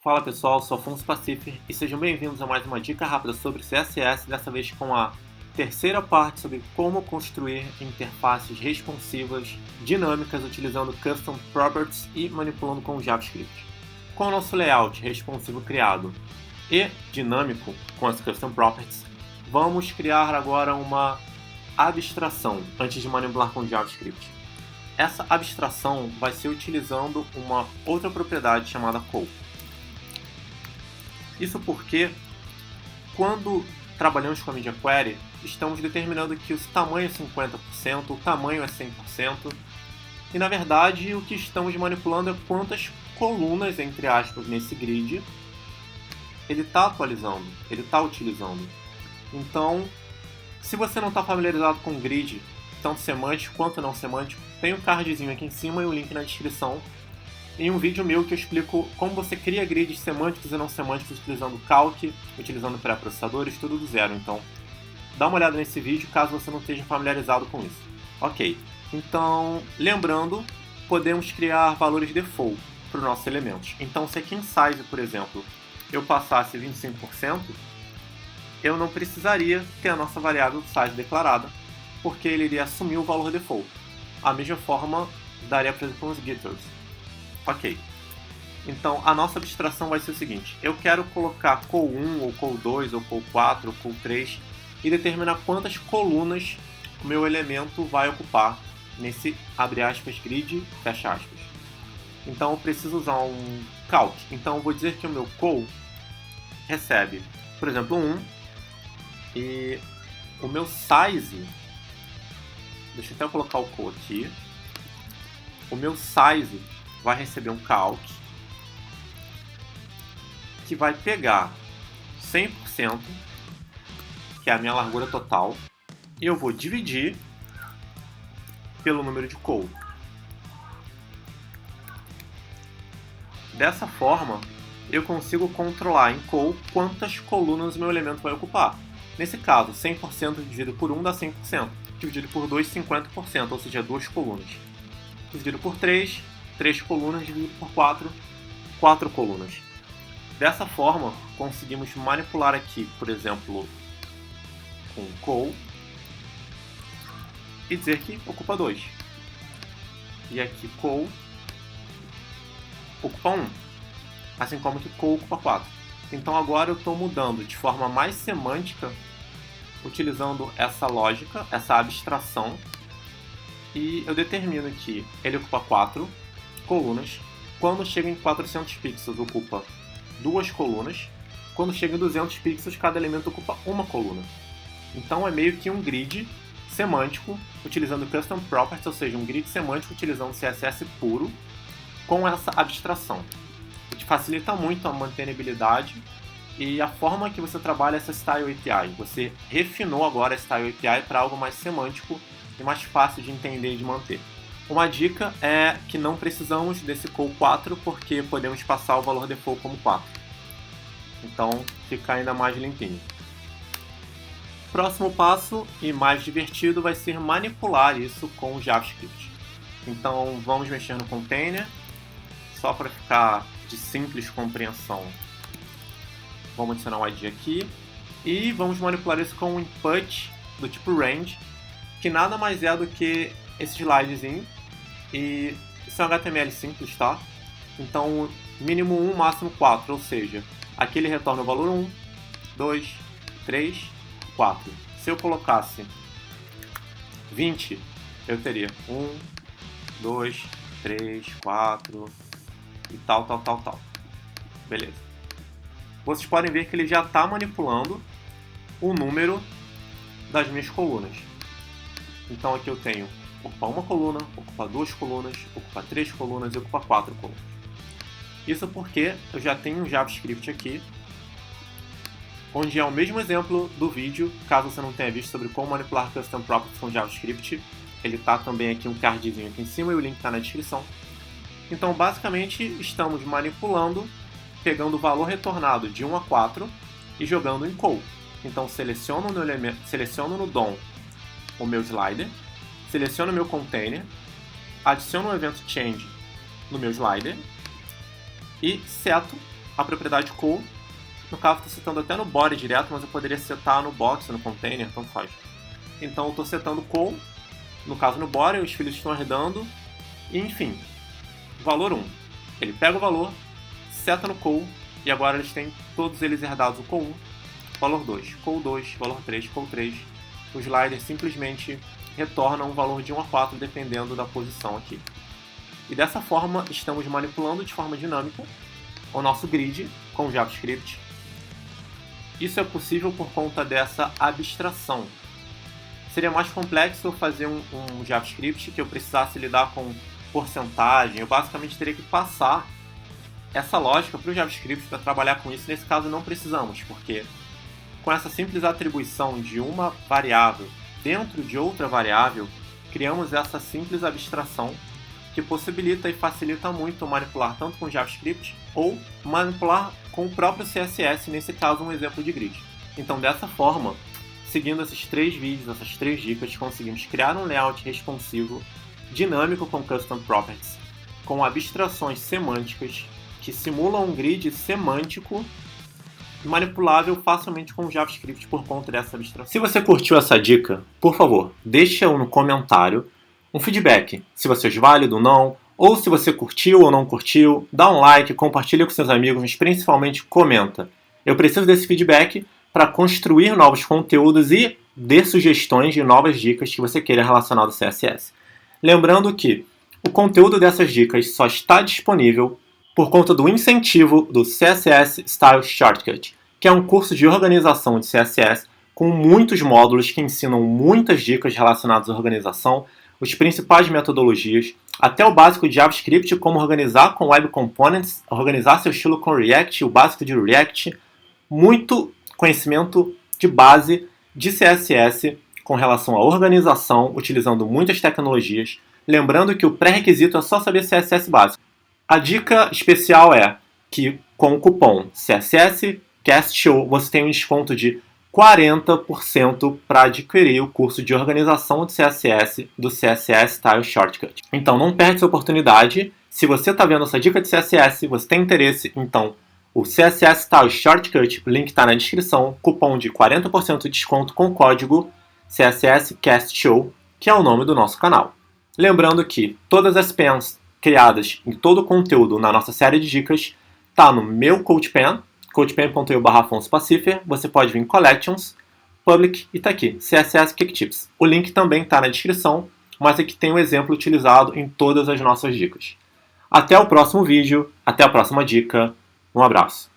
Fala pessoal, sou Afonso Pacific e sejam bem-vindos a mais uma dica rápida sobre CSS, dessa vez com a terceira parte sobre como construir interfaces responsivas dinâmicas utilizando Custom Properties e manipulando com JavaScript. Com o nosso layout responsivo criado e dinâmico com as Custom Properties, vamos criar agora uma abstração antes de manipular com JavaScript. Essa abstração vai ser utilizando uma outra propriedade chamada call. Isso porque, quando trabalhamos com a Media Query, estamos determinando que o tamanho é 50%, o tamanho é 100%, e na verdade o que estamos manipulando é quantas colunas, entre aspas, nesse grid ele está atualizando, ele está utilizando. Então, se você não está familiarizado com grid, tanto semântico quanto não semântico, tem um cardzinho aqui em cima e um link na descrição. Em um vídeo meu que eu explico como você cria grids semânticos e não semânticos utilizando Calc, utilizando pré-processadores, tudo do zero. Então, dá uma olhada nesse vídeo caso você não esteja familiarizado com isso. Ok, então, lembrando, podemos criar valores default para os nossos elementos. Então, se aqui em size, por exemplo, eu passasse 25%, eu não precisaria ter a nossa variável size declarada, porque ele iria assumir o valor default. A mesma forma daria, por exemplo, com os getters. Ok, então a nossa abstração vai ser o seguinte: eu quero colocar col1, ou col2, ou col4, ou col3 e determinar quantas colunas o meu elemento vai ocupar nesse, abre aspas, grid, fecha aspas. Então eu preciso usar um calc. Então eu vou dizer que o meu col recebe, por exemplo, 1 e o meu size, deixa eu até colocar o col aqui, o meu size vai receber um calc que vai pegar 100%, que é a minha largura total, e eu vou dividir pelo número de col. Dessa forma, eu consigo controlar em col quantas colunas o meu elemento vai ocupar. Nesse caso, 100% dividido por 1 dá 100%, dividido por 2, 50%, ou seja, 2 colunas. Dividido por 3, 3 colunas, dividido por 4, 4 colunas. Dessa forma, conseguimos manipular aqui, por exemplo, com col e dizer que ocupa 2. E aqui col ocupa 1, assim como que col ocupa 4. Então agora eu estou mudando de forma mais semântica, utilizando essa lógica, essa abstração, e eu determino que ele ocupa 4 colunas, quando chega em 400 pixels ocupa 2 colunas, quando chega em 200 pixels cada elemento ocupa uma coluna. Então é meio que um grid semântico utilizando Custom Properties, ou seja, um grid semântico utilizando CSS puro com essa abstração. O que facilita muito a mantenibilidade e a forma que você trabalha essa Style API. Você refinou agora a Style API para algo mais semântico e mais fácil de entender e de manter. Uma dica é que não precisamos desse col 4 porque podemos passar o valor default como 4. Então fica ainda mais limpinho. Próximo passo e mais divertido vai ser manipular isso com o JavaScript. Então vamos mexer no container, só para ficar de simples compreensão. Vamos adicionar um ID aqui e vamos manipular isso com um input do tipo range, que nada mais é do que esse slidezinho, e isso é um HTML simples, tá? Então, mínimo 1, máximo 4, ou seja, aqui ele retorna o valor 1, 2, 3, 4. Se eu colocasse 20, eu teria 1, 2, 3, 4 e tal. Beleza. Vocês podem ver que ele já está manipulando o número das minhas colunas. Então aqui eu tenho ocupa uma coluna, ocupa 2 colunas, ocupa 3 colunas e ocupa 4 colunas. Isso porque eu já tenho um JavaScript aqui, onde é o mesmo exemplo do vídeo, caso você não tenha visto sobre como manipular Custom Properties com JavaScript. Ele está também aqui um cardzinho aqui em cima e o link está na descrição. Então basicamente estamos manipulando, pegando o valor retornado de 1 a 4 e jogando em col. Então seleciono no DOM o meu slider, seleciono o meu container, adiciono um evento change no meu slider e seto a propriedade call. No caso, estou setando até no body direto, mas eu poderia setar no box, no container, tanto faz. Então, eu estou setando call, no caso no body, os filhos estão herdando, e enfim, valor 1. Ele pega o valor, seta no call, e agora eles têm todos eles herdados o call 1, valor 2, call 2, valor 3, call 3. O slider simplesmente retorna um valor de 1 a 4, dependendo da posição aqui. E dessa forma, estamos manipulando de forma dinâmica o nosso grid com o JavaScript. Isso é possível por conta dessa abstração. Seria mais complexo eu fazer um JavaScript que eu precisasse lidar com porcentagem. Eu basicamente teria que passar essa lógica para o JavaScript para trabalhar com isso. Nesse caso não precisamos, porque com essa simples atribuição de uma variável dentro de outra variável, criamos essa simples abstração que possibilita e facilita muito manipular tanto com JavaScript ou manipular com o próprio CSS, nesse caso um exemplo de grid. Então dessa forma, seguindo esses 3 vídeos, essas 3 dicas, conseguimos criar um layout responsivo, dinâmico com Custom Properties, com abstrações semânticas que simulam um grid semântico manipulável facilmente com JavaScript por conta dessa abstração. Se você curtiu essa dica, por favor, deixa no comentário um feedback, se você é válido ou não, ou se você curtiu ou não curtiu, dá um like, compartilha com seus amigos, mas principalmente comenta. Eu preciso desse feedback para construir novos conteúdos e dê sugestões de novas dicas que você queira relacionadas ao CSS. Lembrando que o conteúdo dessas dicas só está disponível por conta do incentivo do CSS Style Shortcut, que é um curso de organização de CSS com muitos módulos que ensinam muitas dicas relacionadas à organização, os principais metodologias, até o básico de JavaScript, como organizar com Web Components, organizar seu estilo com React, o básico de React, muito conhecimento de base de CSS com relação à organização, utilizando muitas tecnologias. Lembrando que o pré-requisito é só saber CSS básico. A dica especial é que com o cupom CSSCastShow você tem um desconto de 40% para adquirir o curso de organização de CSS do CSS Style Shortcut. Então não perde essa oportunidade. Se você está vendo essa dica de CSS, você tem interesse, então o CSS Style Shortcut, o link está na descrição, cupom de 40% de desconto com o código CSSCastShow, que é o nome do nosso canal. Lembrando que todas as pens criadas em todo o conteúdo na nossa série de dicas está no meu CodePen, codepen.eu/AfonsoPacifer. Você pode vir em Collections, Public e está aqui, CSS Quick Tips. O link também está na descrição, mas aqui tem um exemplo utilizado em todas as nossas dicas. Até o próximo vídeo, até a próxima dica. Um abraço.